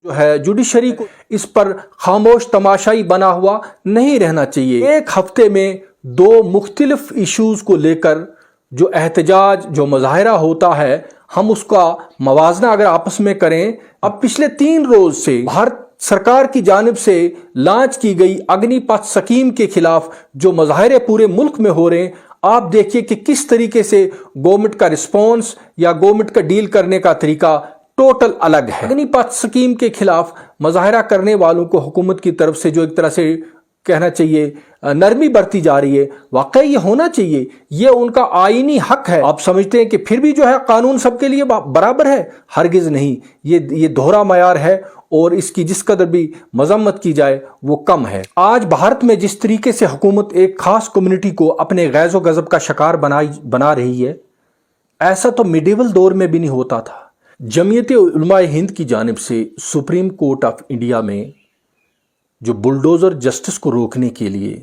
جو ہے جوڈیشری کو اس پر خاموش تماشائی بنا ہوا نہیں رہنا چاہیے۔ ایک ہفتے میں دو مختلف ایشوز کو لے کر جو احتجاج جو مظاہرہ ہوتا ہے ہم اس کا موازنہ اگر آپس میں کریں، اب پچھلے 3 روز سے بھارت سرکار کی جانب سے لانچ کی گئی اگنی پتھ اسکیم کے خلاف جو مظاہرے پورے ملک میں ہو رہے ہیں، آپ دیکھیے کہ کس طریقے سے گورنمنٹ کا رسپانس یا گورنمنٹ کا ڈیل کرنے کا طریقہ ٹوٹل الگ ہے۔ اگنی پتھ اسکیم کے خلاف مظاہرہ کرنے والوں کو حکومت کی طرف سے جو ایک طرح سے کہنا چاہیے نرمی برتی جا رہی ہے، واقعی یہ ہونا چاہیے، یہ ان کا آئینی حق ہے۔ آپ سمجھتے ہیں کہ پھر بھی جو ہے قانون سب کے لیے برابر ہے؟ ہرگز نہیں، یہ دوہرا معیار ہے اور اس کی جس قدر بھی مذمت کی جائے وہ کم ہے۔ آج بھارت میں جس طریقے سے حکومت ایک خاص کمیونٹی کو اپنے غیظ و غضب کا شکار بنا رہی ہے، ایسا تو میڈیول دور میں بھی نہیں ہوتا تھا۔ جمعیت علماء ہند کی جانب سے سپریم کورٹ آف انڈیا میں جو بلڈوزر جسٹس کو روکنے کے لیے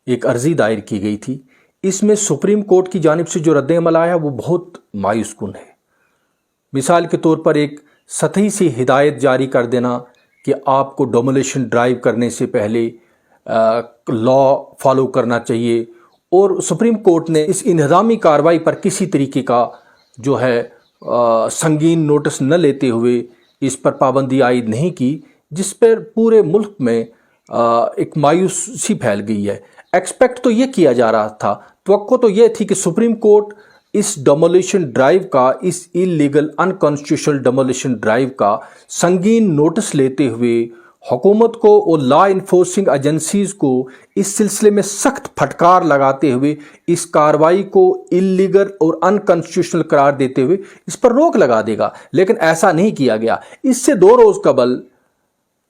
ایک عرضی دائر کی گئی تھی، اس میں سپریم کورٹ کی جانب سے جو رد عمل آیا وہ بہت مایوس کن ہے۔ مثال کے طور پر ایک سطحی سی ہدایت جاری کر دینا کہ آپ کو ڈومولیشن ڈرائیو کرنے سے پہلے لا فالو کرنا چاہیے، اور سپریم کورٹ نے اس انہدامی کارروائی پر کسی طریقے کا جو ہے سنگین نوٹس نہ لیتے ہوئے اس پر پابندی عائد نہیں کی، جس پر پورے ملک میں ایک مایوسی پھیل گئی ہے۔ ایکسپیکٹ تو یہ کیا جا رہا تھا، توقع تو یہ تھی کہ سپریم کورٹ اس ڈیمولیشن ڈرائیو کا، اس انلیگل انکانسٹیٹیوشنل ڈیمولیشن ڈرائیو کا سنگین نوٹس لیتے ہوئے حکومت کو اور لا انفورسنگ ایجنسیز کو اس سلسلے میں سخت پھٹکار لگاتے ہوئے اس کارروائی کو انلیگل اور انکانسٹیٹیوشنل قرار دیتے ہوئے اس پر روک لگا دے گا، لیکن ایسا نہیں کیا گیا۔ اس سے 2 روز قبل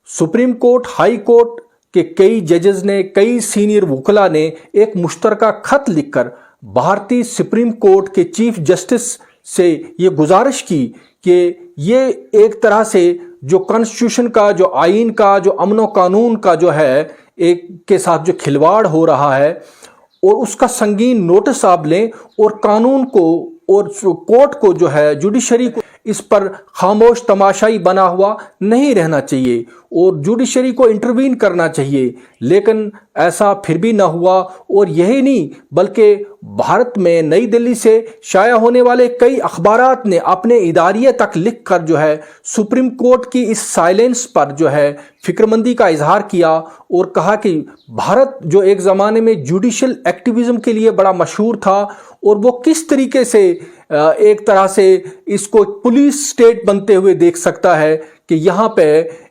سپریم کورٹ، ہائی کورٹ کے کئی ججز نے، کئی سینئر وکلاء نے ایک مشترکہ خط لکھ کر بھارتی سپریم کورٹ کے چیف جسٹس سے یہ گزارش کی کہ یہ ایک طرح سے جو کانسٹیٹیوشن کا، جو آئین کا، جو امن و قانون کا جو ہے ایک کے ساتھ جو کھلواڑ ہو رہا ہے، اور اس کا سنگین نوٹس آپ لیں، اور قانون کو اور کورٹ کو جو ہے جوڈیشری کو اس پر خاموش تماشائی بنا ہوا نہیں رہنا چاہیے اور جوڈیشری کو انٹروین کرنا چاہیے، لیکن ایسا پھر بھی نہ ہوا۔ اور یہی نہیں بلکہ بھارت میں نئی دلی سے شائع ہونے والے کئی اخبارات نے اپنے اداریے تک لکھ کر جو ہے سپریم کورٹ کی اس سائلنس پر جو ہے فکرمندی کا اظہار کیا، اور کہا کہ بھارت جو ایک زمانے میں جوڈیشل ایکٹیویزم کے لیے بڑا مشہور تھا، اور وہ کس طریقے سے ایک طرح سے اس کو پولیس سٹیٹ بنتے ہوئے دیکھ سکتا ہے کہ یہاں پہ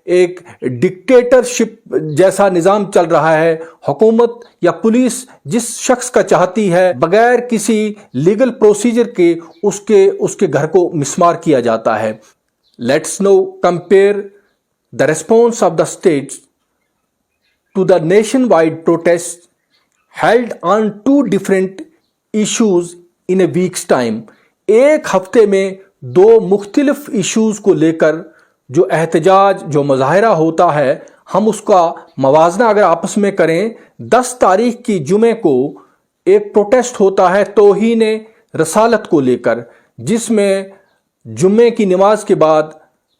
ایک ڈکٹیٹرشپ جیسا نظام چل رہا ہے۔ حکومت یا پولیس جس شخص کا چاہتی ہے بغیر کسی لیگل پروسیجر کے اس کے گھر کو مسمار کیا جاتا ہے۔ Let's now compare the response of the states to the nationwide protests held on 2 different issues in a week's time۔ ایک ہفتے میں 2 مختلف ایشوز کو لے کر جو احتجاج جو مظاہرہ ہوتا ہے ہم اس کا موازنہ اگر آپس میں کریں، 10 تاریخ کی جمعے کو ایک پروٹیسٹ ہوتا ہے توہین رسالت کو لے کر، جس میں جمعے کی نماز کے بعد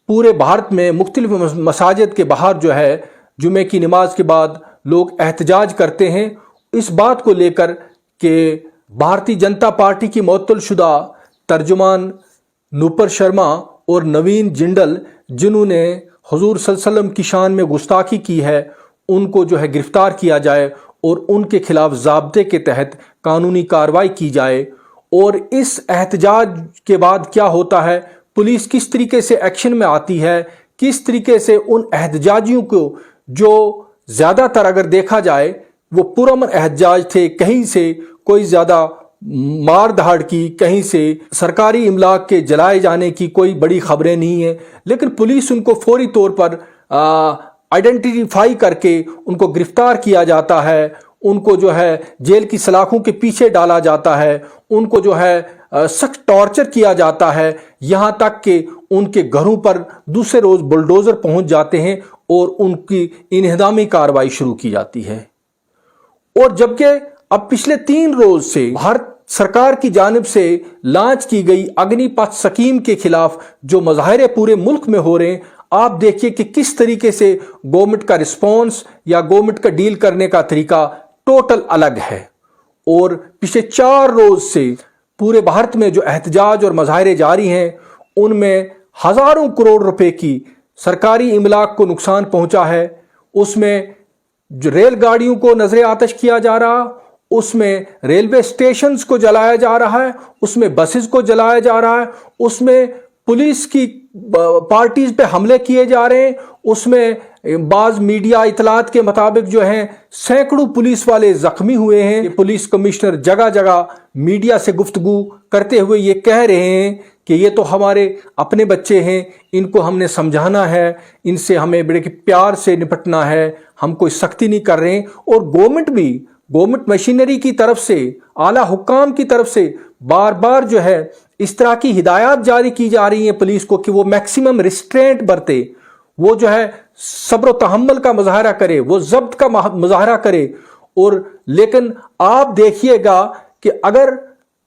پورے بھارت میں مختلف مساجد کے باہر جو ہے جمعے کی نماز کے بعد لوگ احتجاج کرتے ہیں اس بات کو لے کر کہ بھارتی جنتا پارٹی کی معطل شدہ ترجمان نوپر شرما اور نوین جنڈل، جنہوں نے حضور صلی اللہ علیہ وسلم کی شان میں گستاخی کی ہے، ان کو جو ہے گرفتار کیا جائے اور ان کے خلاف ضابطے کے تحت قانونی کارروائی کی جائے۔ اور اس احتجاج کے بعد کیا ہوتا ہے، پولیس کس طریقے سے ایکشن میں آتی ہے، کس طریقے سے ان احتجاجیوں کو جو زیادہ تر اگر دیکھا جائے وہ پرامن احتجاج تھے، کہیں سے کوئی زیادہ مار دھاڑ کی، کہیں سے سرکاری املاک کے جلائے جانے کی کوئی بڑی خبریں نہیں ہیں، لیکن پولیس ان کو فوری طور پر آئیڈینٹیفائی کر کے ان کو گرفتار کیا جاتا ہے، ان کو جو ہے جیل کی سلاخوں کے پیچھے ڈالا جاتا ہے، ان کو جو ہے سخت ٹارچر کیا جاتا ہے، یہاں تک کہ ان کے گھروں پر دوسرے روز بلڈوزر پہنچ جاتے ہیں اور ان کی انہدامی کارروائی شروع کی جاتی ہے۔ اور جبکہ اب پچھلے 3 روز سے بھارت سرکار کی جانب سے لانچ کی گئی اگنی پتھ اسکیم کے خلاف جو مظاہرے پورے ملک میں ہو رہے ہیں، آپ دیکھیے کہ کس طریقے سے گورنمنٹ کا رسپانس یا گورنمنٹ کا ڈیل کرنے کا طریقہ ٹوٹل الگ ہے. اور پچھلے 4 روز سے پورے بھارت میں جو احتجاج اور مظاہرے جاری ہیں ان میں ہزاروں کروڑ روپے کی سرکاری املاک کو نقصان پہنچا ہے. اس میں جو ریل گاڑیوں کو نظر آتش کیا جا رہا، اس میں ریلوے اسٹیشنز کو جلایا جا رہا ہے، اس میں بسز کو جلایا جا رہا ہے، اس میں پولیس کی پارٹیز پہ حملے کیے جا رہے ہیں. اس میں بعض میڈیا اطلاعات کے مطابق جو ہیں سینکڑوں پولیس والے زخمی ہوئے ہیں. پولیس کمشنر جگہ جگہ میڈیا سے گفتگو کرتے ہوئے یہ کہہ رہے ہیں کہ یہ تو ہمارے اپنے بچے ہیں، ان کو ہم نے سمجھانا ہے، ان سے ہمیں بڑے پیار سے نپٹنا ہے، ہم کوئی سختی نہیں کر رہے ہیں. اور گورنمنٹ مشینری کی طرف سے، اعلیٰ حکام کی طرف سے بار بار جو ہے اس طرح کی ہدایات جاری کی جا رہی ہیں پولیس کو کہ وہ میکسیمم ریسٹرینٹ برتے، وہ جو ہے صبر و تحمل کا مظاہرہ کرے، وہ ضبط کا مظاہرہ کرے. اور لیکن آپ دیکھیے گا کہ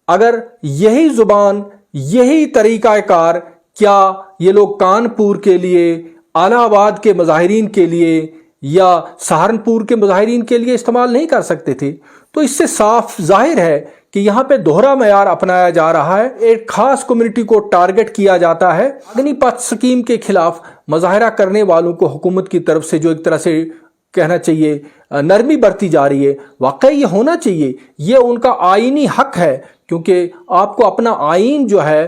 اگر یہی زبان، یہی طریقہ کار کیا یہ لوگ کانپور کے لیے، الہ آباد کے مظاہرین کے لیے یا سہارنپور کے مظاہرین کے لیے استعمال نہیں کر سکتے تھے؟ تو اس سے صاف ظاہر ہے کہ یہاں پہ دوہرا معیار اپنایا جا رہا ہے. ایک خاص کمیونٹی کو ٹارگٹ کیا جاتا ہے. اگنی پتھ اسکیم کے خلاف مظاہرہ کرنے والوں کو حکومت کی طرف سے جو ایک طرح سے کہنا چاہیے نرمی برتی جا رہی ہے. واقعی یہ ہونا چاہیے، یہ ان کا آئینی حق ہے، کیونکہ آپ کو اپنا آئین جو ہے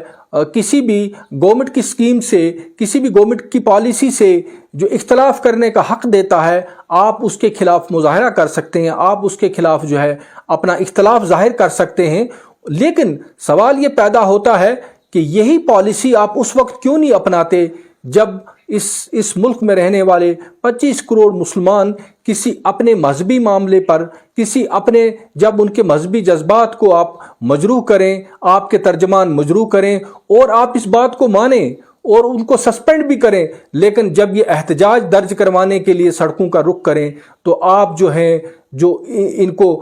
کسی بھی گورنمنٹ کی اسکیم سے، کسی بھی گورنمنٹ کی پالیسی سے جو اختلاف کرنے کا حق دیتا ہے، آپ اس کے خلاف مظاہرہ کر سکتے ہیں، آپ اس کے خلاف جو ہے اپنا اختلاف ظاہر کر سکتے ہیں. لیکن سوال یہ پیدا ہوتا ہے کہ یہی پالیسی آپ اس وقت کیوں نہیں اپناتے جب اس ملک میں رہنے والے 25 کروڑ مسلمان کسی اپنے مذہبی معاملے پر، جب ان کے مذہبی جذبات کو آپ مجروح کریں، آپ کے ترجمان مجروح کریں اور آپ اس بات کو مانیں اور ان کو سسپینڈ بھی کریں، لیکن جب یہ احتجاج درج کروانے کے لیے سڑکوں کا رخ کریں تو آپ جو ہیں جو ان کو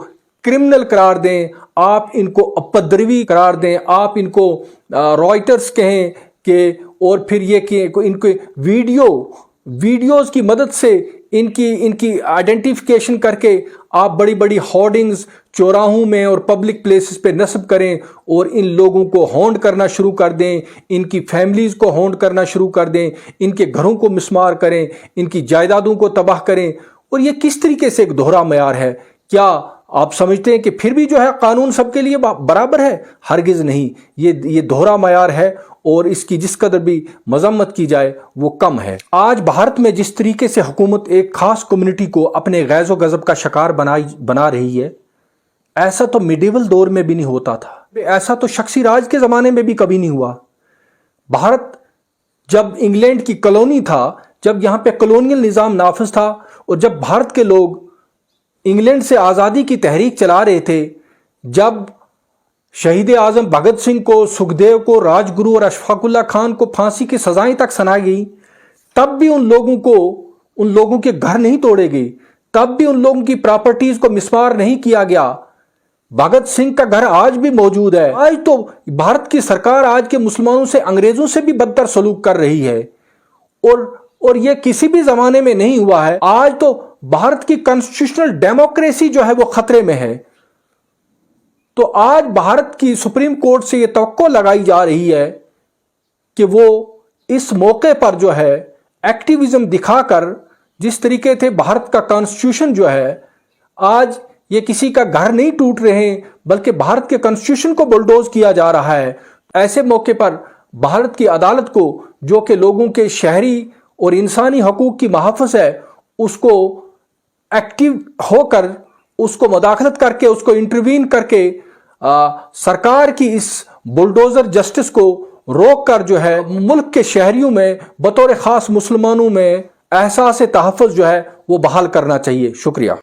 کرمنل قرار دیں، آپ ان کو اپدروی قرار دیں، آپ ان کو رائٹرز کہیں کہ، اور پھر یہ کہ ان کے ویڈیوز کی مدد سے ان کی آئیڈینٹیفیکیشن کر کے آپ بڑی بڑی ہارڈنگز چوراہوں میں اور پبلک پلیسز پہ نصب کریں اور ان لوگوں کو ہونڈ کرنا شروع کر دیں، ان کی فیملیز کو ہونڈ کرنا شروع کر دیں، ان کے گھروں کو مسمار کریں، ان کی جائیدادوں کو تباہ کریں. اور یہ کس طریقے سے ایک دوہرا معیار ہے؟ کیا آپ سمجھتے ہیں کہ پھر بھی جو ہے قانون سب کے لیے برابر ہے؟ ہرگز نہیں. یہ دوہرا معیار ہے اور اس کی جس قدر بھی مذمت کی جائے وہ کم ہے. آج بھارت میں جس طریقے سے حکومت ایک خاص کمیونٹی کو اپنے غیظ و غضب کا شکار بنا رہی ہے، ایسا تو میڈیول دور میں بھی نہیں ہوتا تھا، ایسا تو شخصی راج کے زمانے میں بھی کبھی نہیں ہوا. بھارت جب انگلینڈ کی کالونی تھا، جب یہاں پہ کالونیل نظام نافذ تھا، اور جب بھارت کے لوگ انگلینڈ سے آزادی کی تحریک چلا رہے تھے، جب شہید اعظم بھگت سنگھ کو، سکھدیو کو، راج گرو اور اشفاق اللہ خان کو پھانسی کی سزائیں تک سنائی گئی، تب بھی ان لوگوں کے گھر نہیں توڑے گئے، تب بھی ان لوگوں کی پراپرٹیز کو مسمار نہیں کیا گیا. بھگت سنگھ کا گھر آج بھی موجود ہے. آج تو بھارت کی سرکار آج کے مسلمانوں سے انگریزوں سے بھی بدتر سلوک کر رہی ہے، اور یہ کسی بھی زمانے میں نہیں ہوا ہے. آج تو بھارت کی کانسٹیٹیوشنل ڈیموکریسی جو ہے وہ خطرے میں ہے. تو آج بھارت کی سپریم کورٹ سے یہ توقع لگائی جا رہی ہے کہ وہ اس موقع پر جو ہے ایکٹیویزم دکھا کر، جس طریقے سے بھارت کا کانسٹیٹیوشن جو ہے، آج یہ کسی کا گھر نہیں ٹوٹ رہے ہیں بلکہ بھارت کے کانسٹیٹیوشن کو بلڈوز کیا جا رہا ہے. ایسے موقع پر بھارت کی عدالت کو، جو کہ لوگوں کے شہری اور انسانی حقوق کی محافظ ہے، اس کو ایکٹیو ہو کر، اس کو مداخلت کر کے، اس کو انٹروین کر کے سرکار کی اس بلڈوزر جسٹس کو روک کر جو ہے ملک کے شہریوں میں بطور خاص مسلمانوں میں احساس تحفظ جو ہے وہ بحال کرنا چاہیے. شکریہ.